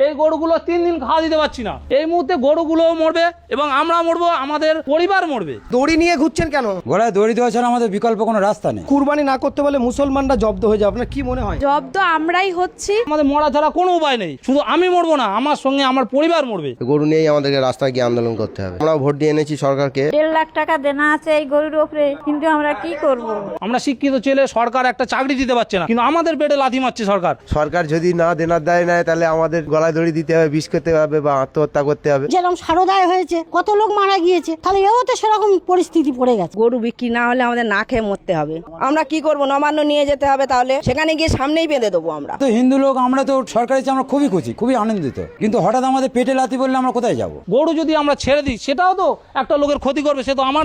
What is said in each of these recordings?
এই গরুগুলো 3 দিন খাওয়া দিতে পারছি না। এই মুহূর্তে গরুগুলোও মরবে এবং আমরা মরবো, আমাদের পরিবার মরবে। দড়ি নিয়ে ঘুরছেন কেন? গলায় দড়ি দেওয়া ছাড়া আমাদের বিকল্প কোনো রাস্তা নেই। কুরবানি না করতে বলে মুসলমানরা জব্দ হয়ে যাবে, আপনার কি মনে হয়? জব্দ আমরাই হচ্ছি। আমাদের মরা ছাড়া কোনো উপায় নেই, শুধু আমি মরবো না, আমার সঙ্গে আমার পরিবার মরবে। গরু নিয়েই আমাদেরকে রাস্তায় গিয়ে আন্দোলন করতে হবে। আমরা ভোট দিয়ে এনেছি সরকারকে। 1.5 লাখ টাকা দেনা আছে এই গরুর উপরে, কিন্তু আমরা কি করব? আমরা শিক্ষিত ছেলে, সরকার একটা চাকরি দিতে পারছে না, কিন্তু আমাদের পেটে লাথি মারছে সরকার। সরকার যদি না দেনার দায় নেয় তাহলে আমাদের গলায় দড়ি দিতে হবে, বিষ খেতে হবে বা আত্মহত্যা করতে হবে। যেরকম সারদায় হয়েছে, কত লোক মারা গিয়েছে, তাহলে এও তো সেরকম পরিস্থিতি পড়ে গেছে। গরু বিক্রি না হলে আমাদের না খেয়ে মরতে হবে। আমরা কি করব? নবান্ন নিয়ে যেতে হবে, তাহলে সেখানে গিয়ে সামনেই বেঁধে দেবো। আমরা তো হিন্দু লোক, আমরা তো সরকারি আমরা খুবই খুশি, খুবই আনন্দিত, কিন্তু হঠাৎ আমাদের পেটে লাথি বললে আমরা কোথায় যাব? গরু যদি আমরা ছেড়ে দিই সেটাও তো একটা লোকের ক্ষতি করবে, সে তো আমার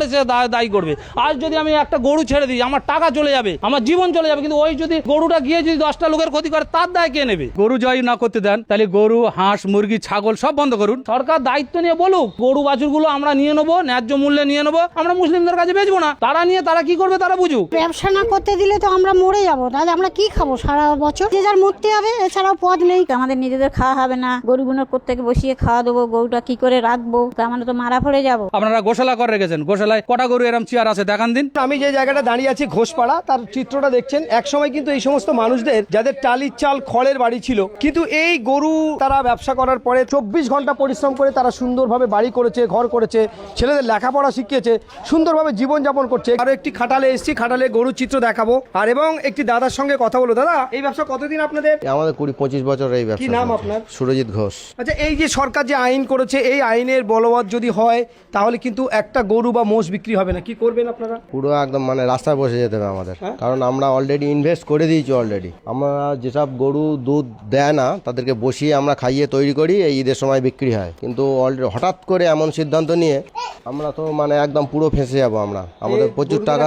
দায়ী করবে। আজ যদি আমি একটা গরু ছেড়ে দিই, আমার টাকা চলে যাবে, আমার জীবন চলে যাবে, কিন্তু ওই যদি গরুটা গিয়ে যদি 10টা লোকের ক্ষতি করে, তার দায় কে নেবে? গরু জয় না করতে দেন, তাহলে গরু, হাঁস, মুরগি, ছাগল সব বন্ধ করুন। সরকার দায়িত্ব নিয়ে বলুক, গরু বাছুরগুলো আমরা নিয়ে নেবো, ন্যায্য মূল্যে নিয়ে নেবো, আমরা মুসলিমদের কাছে বেচবো না। তারা নিয়ে তারা কি করবে তারা বুঝুক। ব্যবসা না করতে দিলে তো আমরা মরে যাবো, তাহলে আমরা কি খাবো সারা বছর? যে যার মরতে হবে, এছাড়াও পথ নেই। আমাদের নিজেদের খাওয়া হবে না, গরুগুলোর কোত্থেকে বসিয়ে খাওয়া দেবো, গরুটা কি করে রাখবো? আমরা তো মারা পড়ে যাবো। আপনারা গোশালা করে রেখেছেন, গোশালায় কটা গরু এরম চেয়ার আছে দেখান দিন। আমি যে জায়গাটা দাঁড়িয়ে আছি ঘোষপাড়া, তার চিত্রটা দেখছেন। এক সময় কিন্তু এই সমস্ত মানুষদের যাদের টালির চাল খড়ের বাড়ি ছিল, কিন্তু এই গরু তারা ব্যবসা করার পরে 24 ঘন্টা পরিশ্রম করে তারা সুন্দরভাবে বাড়ি করেছে, ঘর করেছে, ছেলেদের লেখাপড়া শিখিয়েছে, সুন্দরভাবে জীবনযাপন করছে। আরো একটি খাটালে এসেছি, খাটালে গরুর চিত্র দেখাবো আর এবং একটি দাদার সঙ্গে কথা বলবো। দাদা, এই ব্যবসা কতদিন আপনাদের? আমাদের 20-25 বছর এই ব্যবসা। কি নাম আপনার? সুরজিৎ ঘোষ। আচ্ছা, এই যে সরকার যে আইন করেছে, এই আইনের বলবৎ যদি হয় তাহলে কিন্তু একটা গরু বা মোষ বিক্রি হবে না, কি করবেন আপনারা? পুরো একদম মানে রাস্তায় বসে যেতে হবে আমাদের, কারণ আমরা অলরেডি ইনভেস্ট করে দিয়েছি। অলরেডি আমরা যেসব গরু দুধ দেয় না তাদেরকে বসিয়ে আমরা খাইয়ে তৈরি করি, এই ঈদের সময় বিক্রি হয়। কিন্তু অলরেডি হঠাৎ করে এমন সিদ্ধান্ত নিয়ে আমরা তো মানে একদম পুরো ফেঁসে যাবো আমরা। আমাদের প্রচুর টাকা।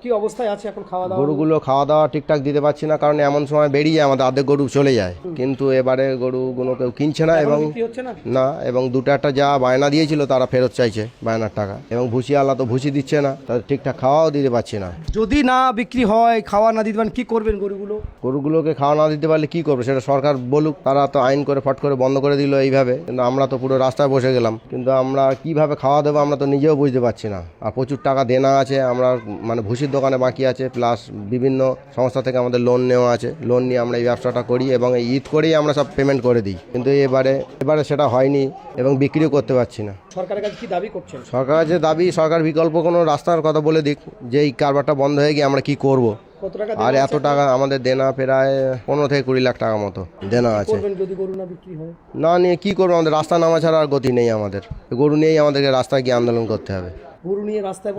কি অবস্থায় আছে এখন খাওয়া দাওয়া? গরুগুলো খাওয়া দাওয়া ঠিকঠাক দিতে পারছি না, কারণ এমন সময় বেরিয়ে আমাদের অর্ধেক গরু চলে যায়। কিন্তু এবারে গরুগুলো কেউ কিনছে না এবং না, এবং দুটো একটা যা বায়না দিয়েছিল তারা ফেরত চাইছে বায়নার টাকা, এবং ভুসিওয়ালা তো ভুসি দিচ্ছে না, তাদের ঠিকঠাক খাওয়াও দিতে পারছি না। যদি না বিক্রি হয়, খাওয়া না দিতে পারেন, কি করবেন গরুগুলোকে খাওয়া না দিতে পারলে কি করবে সেটা সরকার বলুক। তারা তো আইন করে ফট করে বন্ধ করে দিল এইভাবে, কিন্তু আমরা তো পুরো রাস্তায় বসে গেলাম। কিন্তু আমরা কিভাবে খাওয়া দেবো আমরা তো নিজেও বুঝতে পারছি না। আর প্রচুর টাকা দেনা আছে, আমরা মানে ভুসির দোকানে বাকি আছে, প্লাস বিভিন্ন সংস্থা থেকে আমাদের লোন নেওয়া আছে। লোন নিয়ে আমরা এই ব্যবসাটা করি এবং এই ঈদ করেই আমরা সব পেমেন্ট করে দিই, কিন্তু এবারে সেটা হয়নি এবং বিক্রিও করতে পারছি না। সরকারের কাছে কি দাবি করছেন? সরকারের যে দাবি, সরকার বিকল্প কোনো রাস্তার কথা বলে দিক, যে এই কারবারটা বন্ধ হয়ে গিয়ে আমরা কি করব। আর এত টাকা আমাদের দেনা, প্রায় 15 থেকে 20 লাখ টাকা মতো দেনা আছে। যদি গরু না বিক্রি হয়, না নিয়ে কি করবো? আমাদের রাস্তা নামা ছাড়া আর গতি নেই আমাদের। গরু নিয়েই আমাদেরকে রাস্তায় গিয়ে আন্দোলন করতে হবে।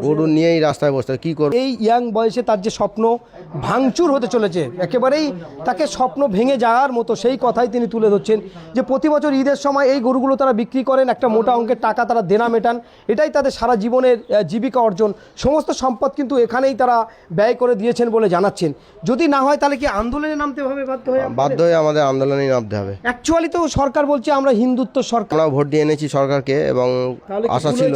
গরু নিয়েই রাস্তায় বসতে হবে, কি করবো? এই ইয়াং বয়সে তার যে স্বপ্ন ভাঙচুর হতে চলেছে, একেবারেই তাকে স্বপ্ন ভেঙে যাওয়ার মতো সেই কথাই তিনি তুলে ধরছেন, যে প্রতি বছর ঈদের সময় এই গরুগুলো তারা বিক্রি করেন, একটা মোটা অঙ্কের টাকা তারা দেনা মেটান, এটাই তাদের সারা জীবনের জীবিকা অর্জন। সমস্ত সম্পদ কিন্তু এখানেই তারা ব্যয় করে দিয়েছেন বলে জানাচ্ছেন। যদি না হয় তাহলে কি আন্দোলনে নামতে হবে? বাধ্য হয়ে আমাদের আন্দোলনে নামতে হবে। অ্যাকচুয়ালি তো সরকার বলছে আমরা হিন্দুত্ব সরকার। আমরা ভোট দিয়ে এনেছি সরকারকে এবং আশা ছিল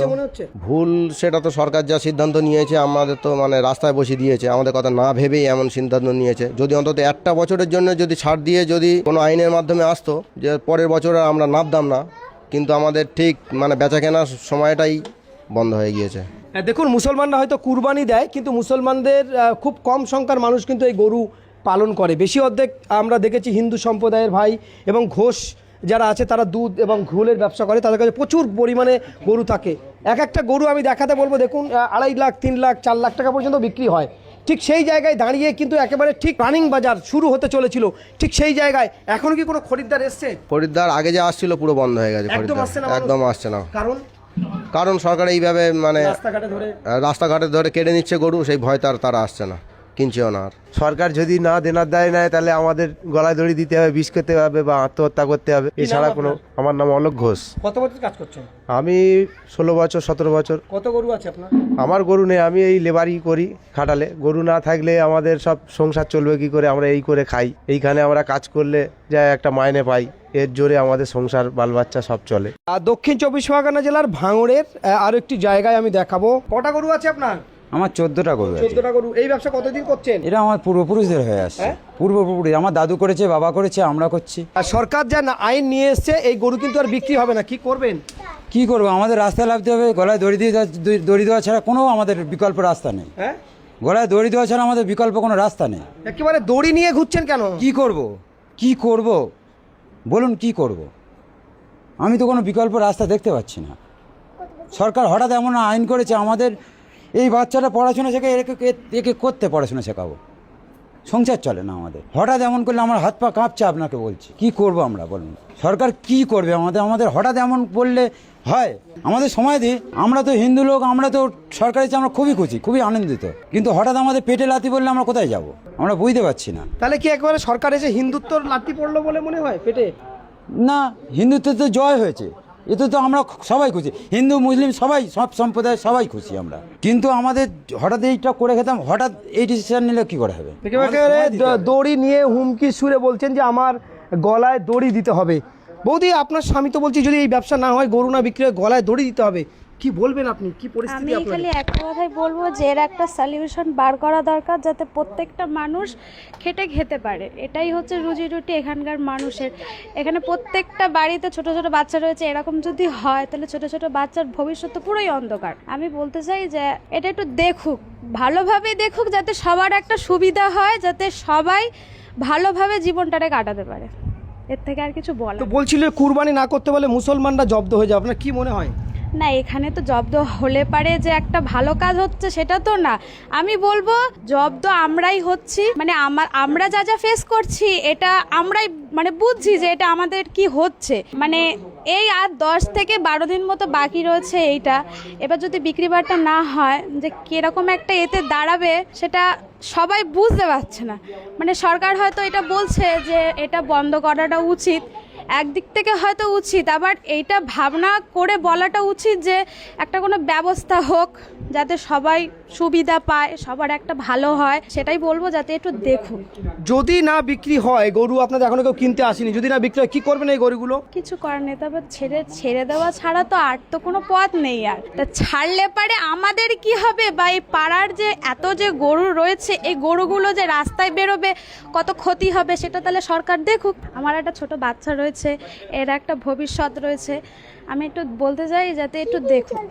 ভুল, সেটা তো সরকার যা সিদ্ধান্ত নিয়েছে আমাদের তো মানে রাস্তায় বসিয়ে দিয়েছে, আমাদের কথা না ভেবেই এমন সিদ্ধান্ত নিয়েছে। যদি অন্তত একটা বছরের জন্য যদি ছাড় দিয়ে যদি কোনো আইনের মাধ্যমে আসতো যে পরের বছর আমরা নামতাম না, কিন্তু আমাদের ঠিক মানে বেচা কেনার সময়টাই বন্ধ হয়ে গিয়েছে। দেখুন, মুসলমানরা হয়তো কুরবানি দেয়, কিন্তু মুসলমানদের খুব কম সংখ্যার মানুষ কিন্তু এই গরু পালন করে। বেশি অর্ধেক আমরা দেখেছি হিন্দু সম্প্রদায়ের ভাই এবং ঘোষ যারা আছে তারা দুধ এবং ঘোলের ব্যবসা করে, তাদের কাছে প্রচুর পরিমাণে গরু থাকে। এক একটা গরু আমি দেখাতে বলবো, দেখুন 2.5 লাখ, 3 লাখ, 4 লাখ টাকা পর্যন্ত বিক্রি হয়। ঠিক সেই জায়গায় দাঁড়িয়ে কিন্তু একেবারে ঠিক রানিং বাজার শুরু হতে চলেছিল, ঠিক সেই জায়গায় এখন কি কোনো খরিদ্দার এসছে? খরিদ্দার আগে যে আসছিল পুরো বন্ধ হয়ে গেছে, একদম আসছে না। কারণ সরকার এইভাবে মানে রাস্তাঘাটে ধরে কেড়ে নিচ্ছে গরু, সেই ভয় তারা আসছে না, কিনছেও না। আর সরকার যদি না দেনার দায় নেয় তাহলে আমাদের গলায় দড়ি দিতে হবে, বিষ খেতে হবে বা আত্মহত্যা করতে হবে, এছাড়া কোনো। আমার নাম অলোক ঘোষ। কত বছর কাজ করছেন? আমি 16 বছর 17 বছর। কত গরু আছে আপনার? আমার গরু নেই, আমি এই লেবারই করি খাটালে। গরু না থাকলে আমাদের সব সংসার চলবে কি করে? আমরা এই করে খাই, এইখানে আমরা কাজ করলে যা একটা মাইনে পাই, এর জোরে আমাদের সংসার বাল বাচ্চা সব চলে। দক্ষিণ 24 পরগনা জেলার ভাঙড়ের আরো একটি জায়গায় আমি দেখাবো। কটা গরু আছে আপনার? আমার 14টা গরু আছে। 14টা গরু। এই ব্যবসা কতদিন করছেন? এটা আমার পূর্বপুরুষদের হয়ে আসছে। পূর্বপুরুষ আমার দাদু করেছে, বাবা করেছে, আমরা করছি। আর সরকার যা আইন নিয়ে এসছে এই গরু কিন্তু আর বিক্রি হবে না, কি করবেন? কি করবো, আমাদের রাস্তায় নামতে হবে, গলায় দড়ি দেওয়া ছাড়া কোনো আমাদের বিকল্প রাস্তা নেই। হ্যাঁ, গলায় দড়ি দেওয়া ছাড়া আমাদের বিকল্প কোনো রাস্তা নেই। একেবারে দড়ি নিয়ে ঘুরছেন কেন? কি করব, কি করব বলুন, কি করব? আমি তো কোনো বিকল্প রাস্তা দেখতে পাচ্ছি না। সরকার হঠাৎ এমন আইন করেছে, আমাদের এই বাচ্চাটা পড়াশোনা শেখে, একে করতে পড়াশোনা শেখাবো, সংসার চলে না আমাদের। হঠাৎ এমন করলে আমার হাত পা কাঁপছে, আপনাকে বলছি। কি করব আমরা বলুন? সরকার কি করবে আমাদের হঠাৎ এমন বললে হয়? আমাদের সময় দিই, আমরা তো হিন্দু লোক, আমরা তো সরকারের চেয়ে আমরা খুবই খুশি, খুবই আনন্দিত। কিন্তু হঠাৎ আমাদের পেটে লাথি বললে আমরা কোথায় যাব? আমরা বুঝতে পারছি না। তাহলে কি একবারে সরকার এসে হিন্দুত্বর লাথি পড়লো বলে মনে হয় পেটে? না, হিন্দুত্বের তো জয় হয়েছে, এতে তো আমরা সবাই খুশি, হিন্দু মুসলিম সবাই, সব সম্প্রদায় সবাই খুশি আমরা। কিন্তু আমাদের হঠাৎ এইটা করে খেতাম, হঠাৎ এই ডিসিশন নিলে কি করে হবে? একেবারে দড়ি নিয়ে হুমকি সুরে বলছেন যে আমার গলায় দড়ি দিতে হবে। বৌদি, আপনার স্বামী তো বলছি যদি এই ব্যবসা না হয়, গরু না বিক্রি হয়, গলায় দড়ি দিতে হবে, কি বলবেন আপনি? কি আমি পরিস্থিতি আপনার? খালি একটা কথাই বলবো যে এর একটা সলিউশন বার করা দরকার, যাতে প্রত্যেকটা মানুষ খেটে খেতে পারে। এটাই হচ্ছে রুজি রুটি এখানকার মানুষের। এখানে প্রত্যেকটা বাড়িতে ছোট ছোট বাচ্চা রয়েছে, এরকম যদি হয় তাহলে ছোট ছোট বাচ্চার ভবিষ্যৎ তো পুরোই অন্ধকার। আমি বলতে চাই যে এটা একটু দেখুক, ভালোভাবে দেখুক, যাতে সবার একটা সুবিধা হয়, যাতে সবাই ভালোভাবে জীবনটাকে কাটাতে পারে। এর থেকে আর কিছু বলা তো বলছিল কুরবানি না করতে বলে মুসলমানরা জব্দ হয়ে যাবে, আপনার কি মনে হয়? না, এখানে তো জব্দ হলে পারে যে একটা ভালো কাজ হচ্ছে সেটা তো না। আমি বলবো জব্দ আমরাই হচ্ছি, মানে আমরা যা যা ফেস করছি এটা আমরাই মানে বুঝছি যে এটা আমাদের কি হচ্ছে। মানে এই আর 10 থেকে 12 দিন মতো বাকি রয়েছে এইটা। এবার যদি বিক্রি বাট্টা না হয়, যে কিরকম একটা এতে দাঁড়াবে সেটা সবাই বুঝতে পারছে না। মানে সরকার হয়তো এটা বলছে যে এটা বন্ধ করাটা উচিত, একদিক থেকে হয়তো উচিত, আবার এইটা ভাবনা করে বলাটা উচিত যে একটা কোনো ব্যবস্থা হোক যাতে সবাই সুবিধা পায়, সবার একটা ভালো হয়। সেটাই বলবো, যাতে একটু দেখুন। যদি না বিক্রি হয় গরু, আপনাদের এখনো কেউ কিনতে আসেনি, যদি না বিক্রি হয় কি করবেন এই গরুগুলো? কিছু করার নেই, তবে ছেড়ে দেওয়া ছাড়া তো আর তো কোনো পথ নেই। আর তা ছাড়লে পারে আমাদের কি হবে, বা এই পাড়ার যে এত যে গরু রয়েছে, এই গরুগুলো যে রাস্তায় বেরোবে, কত ক্ষতি হবে সেটা তাহলে সরকার দেখুক। আমার একটা ছোট বাচ্চা রয়েছে, এর একটা ভবিষ্যৎ রয়েছে। আমি একটু বলতে চাই যাতে একটু দেখুন,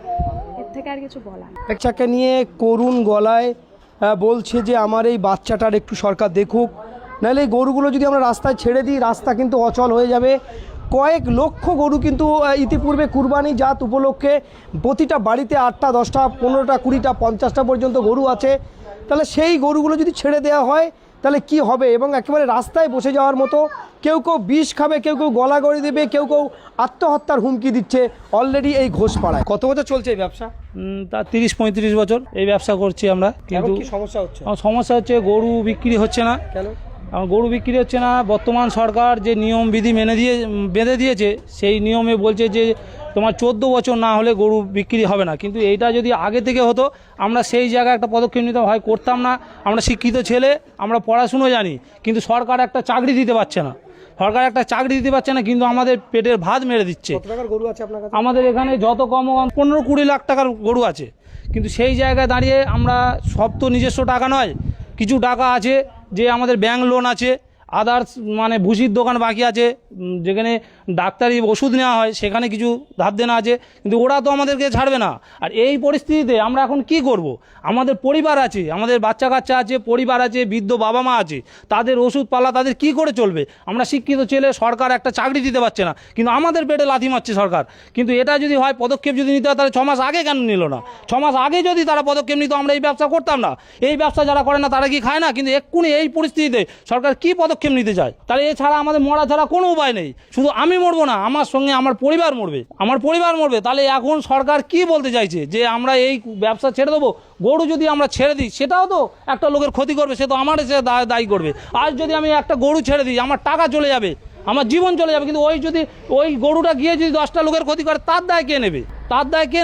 এর থেকে আর কিছু বলা না। বাচ্চাকে নিয়ে করুণ গলায় বলছে যে আমার এই বাচ্চাটার একটু সরকার দেখুক, নাহলে এই গরুগুলো যদি আমরা রাস্তায় ছেড়ে দিই, রাস্তা কিন্তু অচল হয়ে যাবে। কয়েক লক্ষ গরু কিন্তু ইতিপূর্বে কুরবানি জাত উপলক্ষে প্রতিটা বাড়িতে 8টা 10টা 15টা 20টা 50টা পর্যন্ত গরু আছে। তাহলে সেই গরুগুলো যদি ছেড়ে দেওয়া হয় তাহলে কি হবে? এবং একেবারে রাস্তায় বসে যাওয়ার মতো, কেউ কেউ বিষ খাবে, কেউ কেউ গলা গড়ি দেবে, কেউ কেউ আত্মহত্যার হুমকি দিচ্ছে অলরেডি এই ঘোষপাড়ায়। কত বছর চলছে এই ব্যবসা? তা 30-35 বছর এই ব্যবসা করছি আমরা। কিন্তু কি সমস্যা হচ্ছে? আমার সমস্যা হচ্ছে গরু বিক্রি হচ্ছে না। কেন? আমার গরু বিক্রি হচ্ছে না, বর্তমান সরকার যে নিয়ম বিধি বেঁধে দিয়েছে, সেই নিয়মে বলছে যে তোমার 14 বছর না হলে গরু বিক্রি হবে না। কিন্তু এইটা যদি আগে থেকে হতো, আমরা সেই জায়গায় একটা পদক্ষেপ নিতে হয় করতাম না। আমরা শিক্ষিত ছেলে, আমরা পড়াশুনো জানি, কিন্তু সরকার একটা চাকরি দিতে পারছে না। সরকার একটা চাকরি দিতে পারছে না, কিন্তু আমাদের পেটের ভাত মেরে দিচ্ছে। কত টাকার গরু আছে আপনার কাছে? আমাদের এখানে যত কম 15-20 লাখ টাকার গরু আছে। কিন্তু সেই জায়গায় দাঁড়িয়ে আমরা সব তো নিজস্ব টাকা নয়, কিছু টাকা আছে যে আমাদের ব্যাংক লোন আছে, আদার্স মানে ভুসির দোকান বাকি আছে, যেখানে ডাক্তারি ওষুধ নেওয়া হয় সেখানে কিছু ধার দেনা আছে, কিন্তু ওরা তো আমাদেরকে ছাড়বে না। আর এই পরিস্থিতিতে আমরা এখন কি করব? আমাদের পরিবার আছে, আমাদের বাচ্চা কাচ্চা আছে, পরিবার আছে, বৃদ্ধ বাবা মা আছে, তাদের ওষুধ পালা তাদের কি করে চলবে? আমরা শিক্ষিত ছেলে, সরকার একটা চাকরি দিতে পারছে না, কিন্তু আমাদের পেটে লাথি মারছে সরকার। কিন্তু এটা যদি হয়, পদক্ষেপ যদি নিতে হয়, তাহলে 6 মাস আগে কেন নিল না? 6 মাস আগে যদি তারা পদক্ষেপ নিত, আমরা এই ব্যবসা করতাম না। এই ব্যবসা যারা করে না তারা কি খায় না? কিন্তু এক্ষুনি এই পরিস্থিতিতে সরকার কি পদক্ষেপ নিতে চায়? তাহলে এছাড়া আমাদের মরা ছাড়া কোনো উপায় নেই। শুধু আমি মরবো না, আমার সঙ্গে আমার পরিবার মরবে। তাহলে এখন সরকার কি বলতে চাইছে? যে আমরা এই ব্যবসা ছেড়ে দেবো? গরু যদি আমরা ছেড়ে দিই, সেটাও তো একটা লোকের ক্ষতি করবে, সে তো আমার সে দায়ী করবে। আজ যদি আমি একটা গরু ছেড়ে দিই, আমার টাকা চলে যাবে, আমার জীবন চলে যাবে, কিন্তু ওই গরুটা গিয়ে যদি 10টা লোকের ক্ষতি করে, তার দায় কে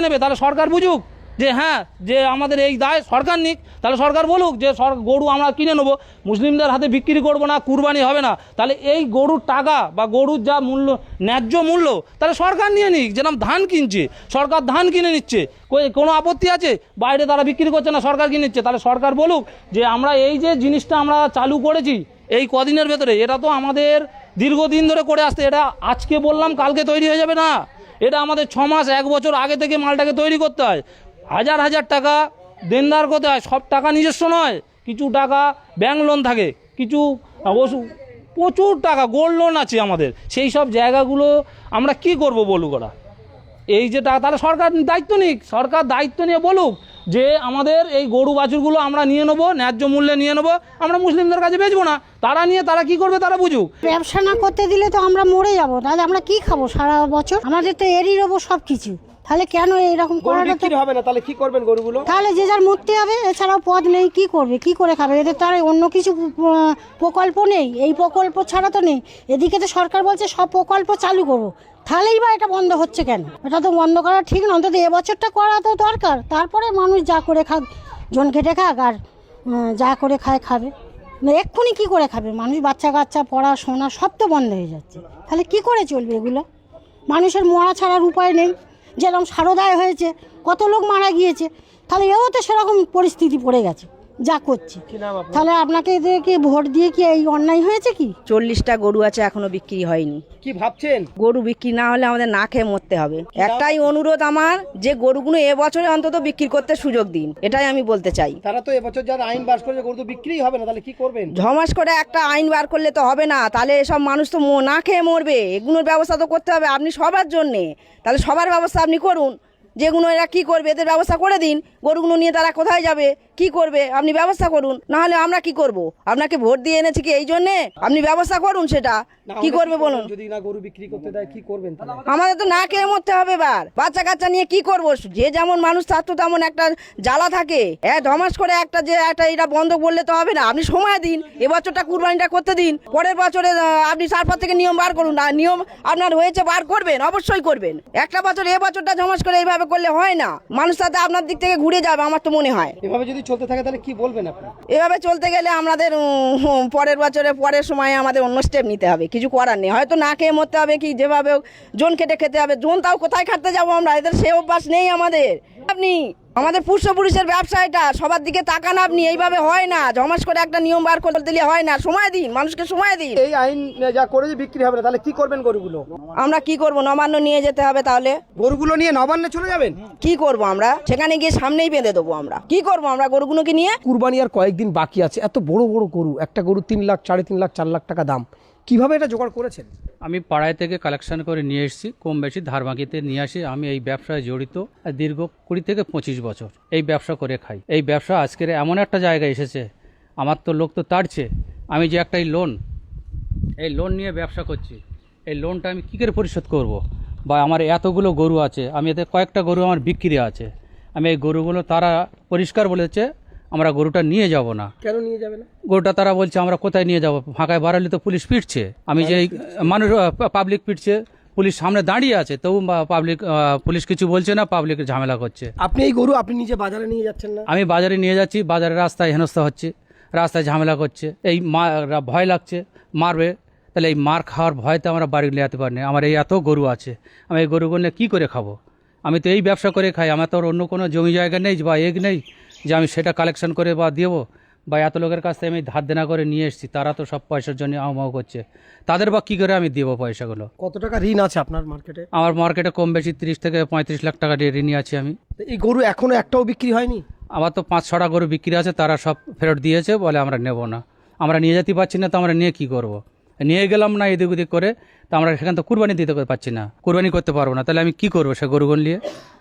নেবে? তাহলে সরকার বুঝুক, যে হ্যাঁ যে আমাদের এই দায় সরকার নিক, তাহলে সরকার বলুক যে গরু আমরা কিনে নেবো, মুসলিমদের হাতে বিক্রি করবো না, কুরবানি হবে না, তাহলে এই গরুর টাকা বা গরুর যা মূল্য, ন্যায্য মূল্য, তাহলে সরকার নিয়ে নিক। যেরকম ধান কিনছে, সরকার ধান কিনে নিচ্ছে, কোনো আপত্তি আছে? বাইরে তারা বিক্রি করছে না, সরকার কিনে নিচ্ছে, তাহলে সরকার বলুক যে আমরা এই যে জিনিসটা আমরা চালু করেছি এই কদিনের ভেতরে, এটা তো আমাদের দীর্ঘদিন ধরে করে আসতে, এটা আজকে বললাম কালকে তৈরি হয়ে যাবে না, এটা আমাদের 6 মাস 1 বছর আগে থেকে মালটাকে তৈরি করতে হয়, হাজার হাজার টাকা দেনদার করতে হয়, সব টাকা নিজস্ব নয়, কিছু টাকা ব্যাংক লোন থাকে, কিছু প্রচুর টাকা গোল্ড লোন আছে আমাদের, সেই সব জায়গাগুলো আমরা কি করব বলুক ওরা, এই যে টাকা, তাহলে সরকার দায়িত্ব নিক, সরকার দায়িত্ব নিয়ে বলুক যে আমাদের এই গরু বাছুরগুলো আমরা নিয়ে নেবো, ন্যায্য মূল্যে নিয়ে নেবো, আমরা মুসলিমদের কাছে বেচবো না, তারা নিয়ে তারা কি করবে তারা বুঝুক। ব্যবসা না করতে দিলে তো আমরা মরে যাবো, তাহলে আমরা কি খাবো সারা বছর? আমাদের তো এরই রবো সব কিছু, তাহলে কেন এইরকম গরু করাটা? বিক্রি হবে না, তাহলে কি করবেন গরুগুলো? তাহলে যে যার মরতে হবে, এছাড়াও পথ নেই, কি করবে, কি করে খাবে? এদের তো আর অন্য কিছু প্রকল্প নেই, এই প্রকল্প ছাড়া তো নেই। এদিকে তো সরকার বলছে সব প্রকল্প চালু করবো, তাহলেই বা এটা বন্ধ হচ্ছে কেন? এটা তো বন্ধ করা ঠিক না, অন্তত এবছরটা করা তো দরকার, তারপরে মানুষ যা করে খাক, জন খেটে খাক, আর যা করে খায় খাবে না। এক্ষুনি কি করে খাবে মানুষ? বাচ্চা কাচ্চা পড়াশোনা সব তো বন্ধ হয়ে যাচ্ছে, তাহলে কি করে চলবে এগুলো? মানুষের মরা ছাড়ার উপায় নেই। যেরকম সারদায় হয়েছে, কত লোক মারা গিয়েছে, তাহলে এও তো সেরকম পরিস্থিতি পড়ে গেছে যা করছে। তাহলে আপনাকে এদেরকে ভোট দিয়ে কি এই অন্যায় হয়েছে কি? 40টা গরু আছে এখনো বিক্রি হয়নি। কি ভাবছেন? গরু বিক্রি না হলে আমাদের না খেয়ে মরতে হবে। একটাই অনুরোধ আমার, যে গরুগুলো এবছরে অন্তত বিক্রি করতে সুযোগ দিন, এটাই আমি বলতে চাই। তারা তো এবছর যারা আইন পাস করেছে গরু তো বিক্রিই হবে না, তাহলে কি করবেন? ঝমাস করে একটা আইন বার করলে তো হবে না, তাহলে এসব মানুষ তো না খেয়ে মরবে। এগুলোর ব্যবস্থা তো করতে হবে আপনি সবার জন্যে, তাহলে সবার ব্যবস্থা আপনি করুন। যেগুলো এরা কি করবে এদের ব্যবস্থা করে দিন, গরুগুলো নিয়ে তারা কোথায় যাবে, কি করবে আপনি ব্যবস্থা করুন, না হলে আমরা কি করব? আপনাকে ভোট দিয়ে এনেছি কি এই জন্যে? আপনি ব্যবস্থা করুন, সেটা কি করবে বলুন। যদি না গরু বিক্রি করতে দেয় কি করবেন তাহলে? আমাদের তো না খেয়ে মরতে হবে এবার, বাচ্চা কাচ্চা নিয়ে কি করব? যে যেমন মানুষ তার তো তেমন একটা জ্বালা থাকে। ধমাস করে একটা যে একটা এটা বন্ধ করলে তো হবে না, আপনি সময় দিন, এবছরটা কুরবানিটা করতে দিন, পরের বছরে আপনি তারপর থেকে নিয়ম বার করুন। আর নিয়ম আপনার হয়েছে বার করবেন, অবশ্যই করবেন। একটা বছর এবছরটা ধমাস করে এইভাবে করলে হয় না, মানুষ তাতে আপনার দিক থেকে ঘুরে যাবে আমার তো মনে হয়। এভাবে যদি চলতে থাকে তাহলে কি বলবেন আপনি? এভাবে চলতে গেলে আমাদের পরের বছরে পরের সময় আমাদের অন্য স্টেপ নিতে হবে, কিছু করার নেই, হয়তো না খেয়ে মরতে হবে, কি যেভাবে জন খেটে খেতে হবে। জন তাও কোথায় খাটতে যাবো আমরা, এদের সে অভ্যাস নেই আমাদের। আপনি আমাদের পুরুষের ব্যবসা, এটা সবার দিকে তাকান আপনি, এইভাবে হয় না। জমাস করে একটা নিয়ম বার করে দিলে হয় না, সময় দিন, মানুষকে সময় দিন। এই আইন যা করেছে বিক্রি হবে না, তাহলে কি করবেন গরুগুলো? আমরা কি করব? নবান্ন নিয়ে যেতে হবে। তাহলে গরুগুলো নিয়ে নবান্নে চলে যাবেন? কি করব আমরা? সেখানে গিয়ে সামনেই বেঁধে দেবো। আমরা কি করব আমরা গরুগুলোকে নিয়ে? কুরবানি আর কয়েকদিন বাকি আছে, এত বড় বড় গরু, একটা গরু 3 লাখ 3.5 লাখ 4 লাখ টাকা দাম, কিভাবে এটা জোগাড় করেছেন? আমি পাড়ায় থেকে কালেকশন করে নিয়ে এসেছি, কম বেশি ধারবাকিতে নিয়ে আসি। আমি এই ব্যবসায় জড়িত দীর্ঘ 20 থেকে 25 বছর এই ব্যবসা করে খাই। এই ব্যবসা আজকের এমন একটা জায়গায় এসেছে, আমার তো লোক তো তাড়ছে। আমি যে একটা এই লোন নিয়ে ব্যবসা করছি, এই লোনটা আমি কী করে পরিশোধ করব? বা আমার এতগুলো গরু আছে, আমি এতে কয়েকটা গরু আমার বিক্রি আছে, আমি এই গরুগুলো তারা পরিষ্কার বলেছে আমরা গরুটা নিয়ে যাব না। কেন নিয়ে যাবে না? গরুটা তারা বলছে আমরা কোথায় নিয়ে যাব, ফাঁকায় বাড়ালে তো পুলিশ পিটছে। আমি যে মানুষ পাবলিক পিটছে, পুলিশ সামনে দাঁড়িয়ে আছে, তবু পুলিশ কিছু বলছে না, পাবলিক ঝামেলা করছে। আপনি এই গরু আপনি নিজে বাজারে নিয়ে যাচ্ছেন না? আমি বাজারে নিয়ে যাচ্ছি, বাজারে রাস্তায় হেনস্থা হচ্ছে, রাস্তায় ঝামেলা করছে, এই ভয় লাগছে মারবে, তাহলে এই মার খাওয়ার ভয়তে আমরা বাড়ি নিয়ে যেতে পারি না। আমার এই এত গরু আছে, আমি এই গরুগুলো নিয়ে কী করে খাবো? আমি তো এই ব্যবসা করে খাই, আমার তো অন্য কোনো জমি জায়গা নেই বা নেই যে আমি সেটা কালেকশন করে বা দেবো। বা এত লোকের কাছ থেকে আমি ধার দেনা করে নিয়ে এসেছি, তারা তো সব পয়সার জন্য আহমাও করছে, তাদের বা কী করে আমি দেবো পয়সাগুলো? কত টাকা ঋণ আছে আপনার মার্কেটে? আমার মার্কেটে কম বেশি 30 থেকে 35 লাখ টাকা ঋণী আছি আমি। এই গরু এখনো একটাও বিক্রি হয়নি? আমার তো 5-6টা গরু বিক্রি আছে, তারা সব ফেরত দিয়েছে, বলে আমরা নেব না। আমরা নিয়ে যেতে পারছি না, তো আমরা নিয়ে কী করব? নিয়ে গেলাম না এদিক ওদিক করে, তো আমরা সেখানে তো কুরবানি দিতে পারছি না, কুরবানি করতে পারবো না, তাহলে আমি কি করবো সে গরুগুলো নিয়ে?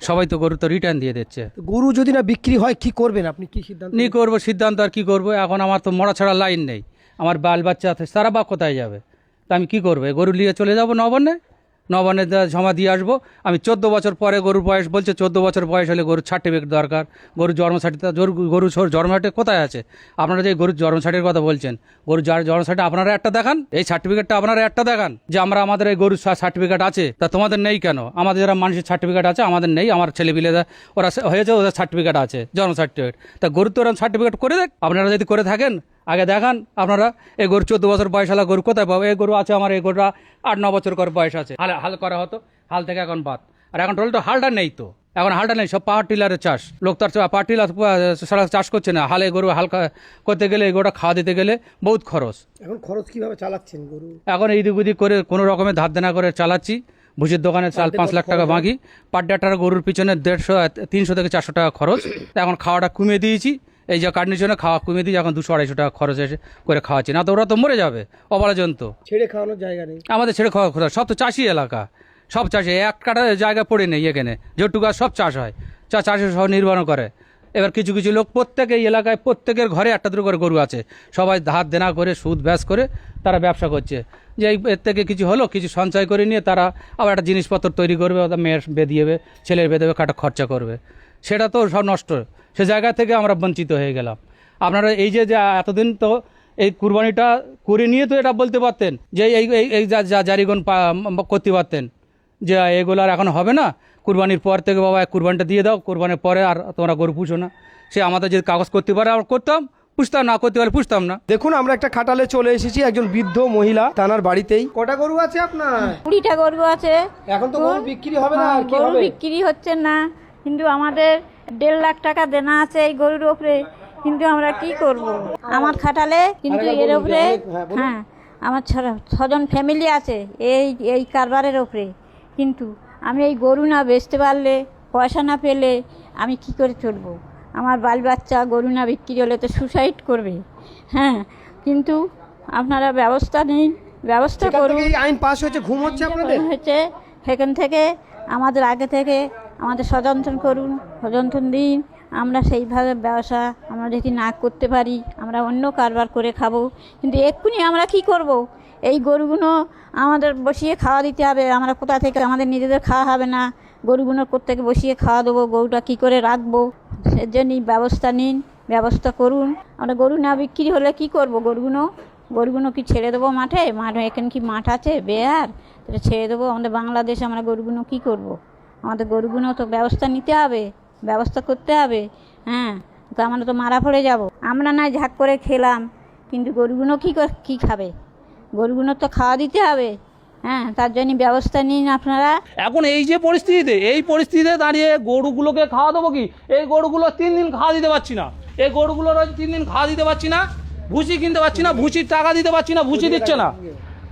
সবাই তো গরু তো রিটার্ন দিয়ে দিচ্ছে। গরু যদি না বিক্রি হয় কি করবেন আপনি? কি সিদ্ধান্ত নি করবো? সিদ্ধান্ত আর কি করবো, এখন আমার তো মরা ছাড়া লাইন নেই, আমার বাল বাচ্চা আছে, তারা বা কোথায় যাবে? তা আমি কি করবো? গরু নিয়ে চলে যাবো নবান্নে জমা দিয়ে আসবো। আমি 14 বছর পরে গরুর বয়স বলছে, 14 বছর বয়স হলে গরুর সার্টিফিকেট দরকার, গরুর জন্ম সার্টিফিকেট। গরুর জন্ম সার্টিফিকেট কোথায় আছে? আপনারা যে গরুর জন্ম সার্টিফিকেট কথা বলছেন, গরুর জন্ম সার্টিফিকেট আপনারা একটা দেখান, এই সার্টিফিকেটটা আপনারা একটা দেখান যে আমাদের এই গরুর সার্টিফিকেট আছে। তা তোমাদের নেই কেন? আমাদের যারা মানুষের সার্টিফিকেট আছে, আমাদের নেই। আমার ছেলেপিলেরা ওরা হয়েছে, ওদের সার্টিফিকেট আছে, জন্ম সার্টিফিকেট। তা গরুর তো ওরা সার্টিফিকেট করে দেখ। আপনারা যদি করে থাকেন আগে দেখান। আপনারা এই গরু 14 বছর বয়স হলে গরু কোথায় পাবো? এই গরু আছে আমার, এই গরুটা 8-9 বছর করে বয়স আছে। হাল করা হতো, হাল থেকে এখন বাদ। আর এখন টোল তো হালটা নেই, তো এখন হালটা নেই, সব পাওয়ার টিলারের চাষ। লোক তার পাওয়ার টিলার সারা চাষ করছে না। হালে গরু হালকা করতে গেলে, এই গরুটা খাওয়া দিতে গেলে বহুত খরচ। এখন খরচ কিভাবে চালাচ্ছেন গরু? এখন এইদিক ওদিক করে কোনো রকমের ধার দেনা করে চালাচ্ছি। ভুষির দোকানে 4-5 লাখ টাকা বাকি, পার ডে একটা গরুর পিছনে 300 থেকে 400 টাকা খরচ। এখন খাওয়াটা কমিয়ে দিয়েছি, এই যে কন্ডিশনে খাওয়া কমিয়ে দিয়েছি। এখন 200-250 টাকা খরচ এসে করে খাওয়াচ্ছি, না তো ওরা তো মরে যাবে অবলা জন্তু। ছেড়ে খাওয়ানোর জায়গা নেই আমাদের ছেড়ে খাওয়া খরচ, সব তো চাষি এলাকা, সব চাষি, এক কাটা জায়গা পড়ে নেই এখানে। যেটুকু চাষ সব চাষ হয়, চাষে সব নির্ভর করে। এবার কিছু কিছু লোক প্রত্যেকে এই এলাকায় প্রত্যেকের ঘরে একটা দুটো করে গরু আছে, সবাই ধার দেনা করে সুদ ব্যাস করে তারা ব্যবসা করছে। যে এর থেকে কিছু হলো, কিছু সঞ্চয় করে নিয়ে তারা আবার একটা জিনিসপত্র তৈরি করবে, ওদের মেয়ের বেঁধিয়েবে, ছেলের বেঁধেবে, কাটা খরচা করবে। সেটা তো সব নষ্ট। সে জায়গা থেকে আমরা বঞ্চিত হয়ে গেলাম। আপনারা এই যে এতদিন তো এই কুরবানিটা করে নিয়ে তো এটা বলতে পারতেন যে এই জারিগণ করতে পারতেন যে এগুলো আর এখন হবে না, কুরবানির পর থেকে বাবা কুরবানিটা দিয়ে দাও, কুরবানির পরে আর তোমরা গরু পুষো না। সে আমাদের যদি কাগজ করতে পারে আমরা করতাম, পুষতাম, না করতে পারলে পুষতাম না। দেখুন আমরা একটা খাটালে চলে এসেছি, একজন বৃদ্ধ মহিলা, তানার বাড়িতেই। কটা গরু আছে আপনার? 20টা গরু আছে। এখন তো গরু বিক্রি হবে না, আর কি গরু হবে? বিক্রি হচ্ছে না, কিন্তু আমাদের 1.5 লাখ টাকা দেনা আছে এই গরুর ওপরে, কিন্তু আমরা কি করব? আমার খাটালে কিন্তু এর ওপরে, হ্যাঁ আমার 6জন ফ্যামিলি আছে এই কারবারের ওপরে। কিন্তু আমি এই গরু না বেচতে পারলে, পয়সা না পেলে আমি কি করে চলবো? আমার বাল বাচ্চা গরু না বিক্রি হলে তো সুসাইড করবে। হ্যাঁ, কিন্তু আপনারা ব্যবস্থা নিন, ব্যবস্থা করুন। এই আইন পাস হয়েছে, ঘুম হচ্ছে আপনাদের? হয়েছে, সেখান থেকে আমাদের আগে থেকে আমাদের সযন্ত্রণ করুন, সযন্ত্রণ দিন। আমরা সেইভাবে ব্যবসা আমরা যদি না করতে পারি, আমরা অন্য কারবার করে খাবো। কিন্তু এক্ষুনি আমরা কি করব? এই গরুগুলো আমাদের বসিয়ে খাওয়া দিতে হবে। আমরা কোথা থেকে, আমাদের নিজেদের খাওয়া হবে না, গরুগুলোর কোত্থেকে বসিয়ে খাওয়া দেবো? গরুটা কি করে রাখবো? সের জন্যই ব্যবস্থা নিন, ব্যবস্থা করুন। আমরা গরু না বিক্রি হলে কি করব? গরুগুলো কি ছেড়ে দেবো মাঠে? এখানে কি মাঠ আছে বেয়ার? তাহলে ছেড়ে দেবো? আমাদের বাংলাদেশে আমরা গরুগুলো কি করব? আমাদের গরুগুলো তো ব্যবস্থা নিতে হবে, ব্যবস্থা করতে হবে। হ্যাঁ, তো আমরা তো মারা পড়ে যাব। আমরা না ঝাঁক করে খেলাম, কিন্তু গরুগুলো কি খাবে? গরুগুলো তো খাওয়া দিতে হবে। হ্যাঁ, তার জন্য ব্যবস্থা নিন আপনারা। এখন এই যে পরিস্থিতিতে দাঁড়িয়ে গরুগুলোকে খাওয়া দেবো কি? এই গরুগুলো 3 দিন খাওয়া দিতে পারছি না, এই গরুগুলোর 3 দিন খাওয়া দিতে পারছি না, ভুসি কিনতে পারছি না, ভুসির টাকা দিতে পারছি না, ভুসি দিচ্ছে না।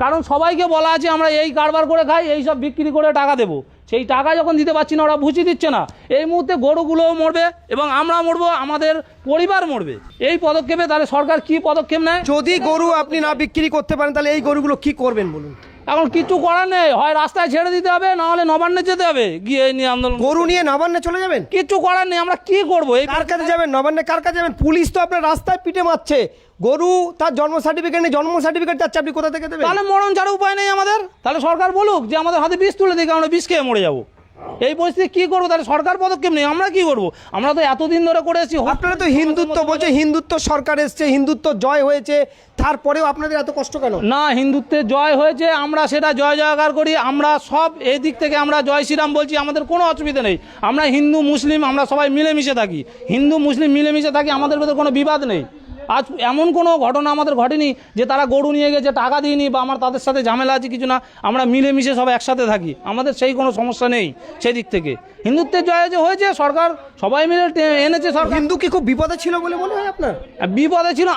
কারণ সবাইকে বলা আছে আমরা এই কারবার করে খাই, এই সব বিক্রি করে টাকা দেবো। সেই টাকা যখন দিতে পারছি না, ওরা ভুসি দিচ্ছে না। এই মুহূর্তে গরুগুলোও মরবে এবং আমরা মরবো, আমাদের পরিবার মরবে। এই পদক্ষেপে তাহলে সরকার কি পদক্ষেপ নেয়? যদি গরু আপনি না বিক্রি করতে পারেন, তাহলে এই গরুগুলো কি করবেন বলুন? এখন কিছু করার নেই, হয় রাস্তায় ছেড়ে দিতে হবে, না হলে নবান্নে যেতে হবে, গিয়ে এই নিয়ে আন্দোলন। গরু নিয়ে নবান্নে চলে যাবেন? কিছু করার নেই, আমরা কি করবো? এই কার কাছে যাবেন? নবান্নে কার কাছে যাবেন? পুলিশ তো আপনার রাস্তায় পিটে মারছে। গরু তার জন্ম সার্টিফিকেট নেই, জন্ম সার্টিফিকেট চাচ্ছে, আপনি কোথা থেকে দেবেন? তাহলে মরণ ছাড়া উপায় নেই আমাদের। তাহলে সরকার বলুক যে আমাদের হাতে বিষ তুলে দিকে, আমরা বিষ খেয়ে মরে যাবো। এই পরিস্থিতি কি করবো? তাহলে সরকার পদক্ষেপ নেই, আমরা কি করবো? আমরা তো এতদিন ধরে করে এসেছি। আপনারা তো হিন্দুত্ব বলছে, হিন্দুত্ব সরকার এসছে, হিন্দুত্ব জয় হয়েছে, তারপরেও আপনাদের এত কষ্ট কেন? না, হিন্দুত্বের জয় হয়েছে, আমরা সেটা জয় জয়কার করি। আমরা সব এই দিক থেকে আমরা জয় শ্রীরাম বলছি, আমাদের কোনো অসুবিধা নেই। আমরা হিন্দু মুসলিম আমরা সবাই মিলেমিশে থাকি, হিন্দু মুসলিম মিলেমিশে থাকি, আমাদের ভেতরে কোনো বিবাদ নেই। আজ এমন কোনো ঘটনা আমাদের ঘটেনি যে তারা গরু নিয়ে গেছে, টাকা দিইনি, বা আমার তাদের সাথে ঝামেলা আছে, কিছু না। আমরা মিলেমিশে সব একসাথে থাকি, আমাদের সেই কোনো সমস্যা নেই সেই দিক থেকে। হিন্দুত্বের জয় যে হয়েছে, সরকার সবাই মিলে এনেছে। সরকার হিন্দু কি খুব বিপদে ছিল বলে মনে হয় আপনার? বিপদে ছিল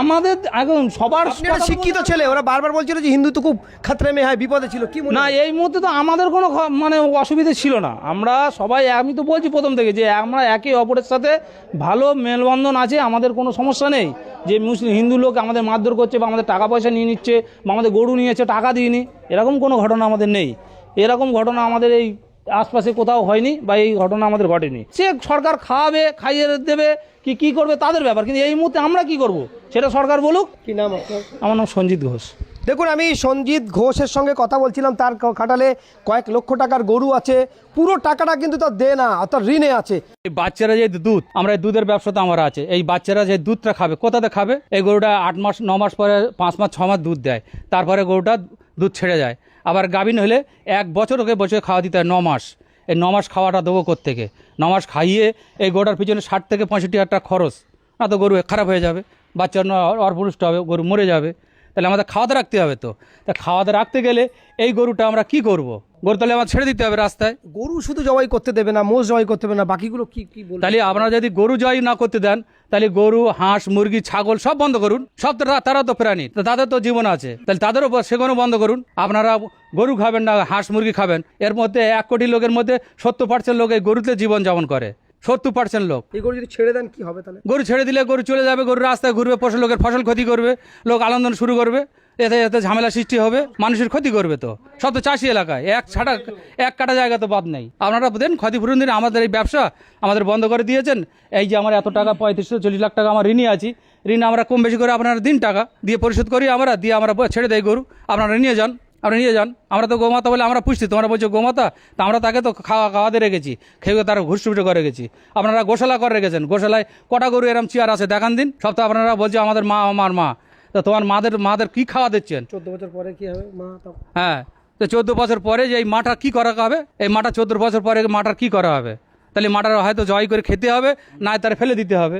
আমাদের এখন সবার শিক্ষিত ছেলে, ওরা বারবার বলছিল যে হিন্দু তো খুব খাতরে মে হয়, বিপদে ছিল। কি না, এই মুহূর্তে তো আমাদের কোনো মানে অসুবিধা ছিল না। আমরা সবাই, আমি তো বলছি প্রথম থেকে যে আমরা একে অপরের সাথে ভালো মেলবন্ধন আছে, আমাদের কোনো সমস্যা নেই। যে মুসলিম হিন্দু লোক আমাদের মারধর করছে বা আমাদের টাকা পয়সা নিয়ে নিচ্ছে বা আমাদের গরু নিয়েছে টাকা দিইনি, এরকম কোনো ঘটনা আমাদের নেই। এরকম ঘটনা আমাদের এই আশপাশে কোথাও হয়নি বা এই ঘটনা আমাদের ঘটেনি। সে সরকার খাওয়াবে, খাইয়ে দেবে, কি করবে তাদের ব্যাপার, কিন্তু এই মুহূর্তে আমরা কি করব সেটা সরকার বলুক। কি নাম আপনার? আমার নাম সঞ্জিত ঘোষ। দেখুন, আমি সঞ্জিত ঘোষের সঙ্গে কথা বলছিলাম, তার খাটালে কয়েক লক্ষ টাকার গরু আছে, পুরো টাকাটা কিন্তু তার দেনা অর্থাৎ ঋণে আছে। এই বাচ্চারা যে দুধ, আমরা এই দুধের ব্যবসা তো আমার আছে, এই বাচ্চারা যে দুধটা খাবে কোথাতে খাবে? এই গরুটা 8 মাস 9 মাস পরে 5 মাস 6 মাস দুধ দেয়, তারপরে গরুটা দুধ ছেড়ে যায়। আবার গাভিন হলে 1 বছর ওকে বসে খাওয়া দিতে হয় 9 মাস। এই 9 মাস খাওয়াটা দেবো কোত্থেকে? 9 মাস খাইয়ে এই গরুটার পিছনে 60 থেকে 65 হাজার টাকা খরচ, না তো গরু খারাপ হয়ে যাবে, বাচ্চা অপুষ্ট হবে, গরু মরে যাবে। তাহলে আমাদের খাওয়াতে রাখতে হবে। তো তা খাওয়াতে রাখতে গেলে এই গরুটা আমরা কি করব? গরু তাহলে আমার ছেড়ে দিতে হবে রাস্তায়। গরু শুধু জবাই করতে দেবে না, মোষ জবাই করতে দেবে না, বাকিগুলো কি কি বলবেন? তাহলে আপনারা যদি গরু জয় না করতে দেন, তাহলে গরু, হাঁস, মুরগি, ছাগল সব বন্ধ করুন। সব তো তারা তো প্রাণী, তো তাদের তো জীবন আছে, তাহলে তাদেরও সেগুলো বন্ধ করুন। আপনারা গরু খাবেন না, হাঁস মুরগি খাবেন। এর মধ্যে 1 কোটি লোকের মধ্যে 70% লোক এই গরুতে জীবন যাপন করে। 70% লোক। এই গরু যদি ছেড়ে দেন কি হবে তাহলে? গরু ছেড়ে দিলে গরু চলে যাবে, গরু রাস্তায় ঘুরবে, পশু লোকের ফসল ক্ষতি করবে, লোক আন্দোলন শুরু করবে, এতে এতে ঝামেলা সৃষ্টি হবে, মানুষের ক্ষতি করবে। তো সব তো চাষি এলাকায়, এক কাটা জায়গা তো বাদ নেই। আপনারা দেন ক্ষতিপূরণ দিন। আমাদের এই ব্যবসা আমাদের বন্ধ করে দিয়েছেন। এই যে আমার এত টাকা 35-40 লাখ টাকা আমার ঋণই আছি, ঋণ আমরা কম বেশি করে আপনারা দিন, টাকা দিয়ে পরিশোধ করি আমরা, দিয়ে আমরা ছেড়ে দেয় গরু, আপনারা নিয়ে যান, নিয়ে যান। আমরা তো গোমাতা বলে আমরা পুষছি, তোমরা বলছো গোমাতা, তা আমরা তাকে তো খাওয়াতে রেখেছি, খেয়ে তারা ঘুষটুসে করে রেখেছি। আপনারা গোশালা করে রেখেছেন, গোশালায় কটা গরু এরম চেয়ার আছে দেখান দিন। সব তো আপনারা বলছে আমাদের মা, আমার মা, তা তোমার মাদের কি খাওয়া দিচ্ছেন? 14 বছর পরে কি হবে মা? হ্যাঁ, তো 14 বছর পরে যে এই মাটা কি করা হবে? এই মাটা 14 বছর পরে মাটার কি করা হবে? তাহলে মাটার হয়তো জয় করে খেতে হবে, না তারা ফেলে দিতে হবে।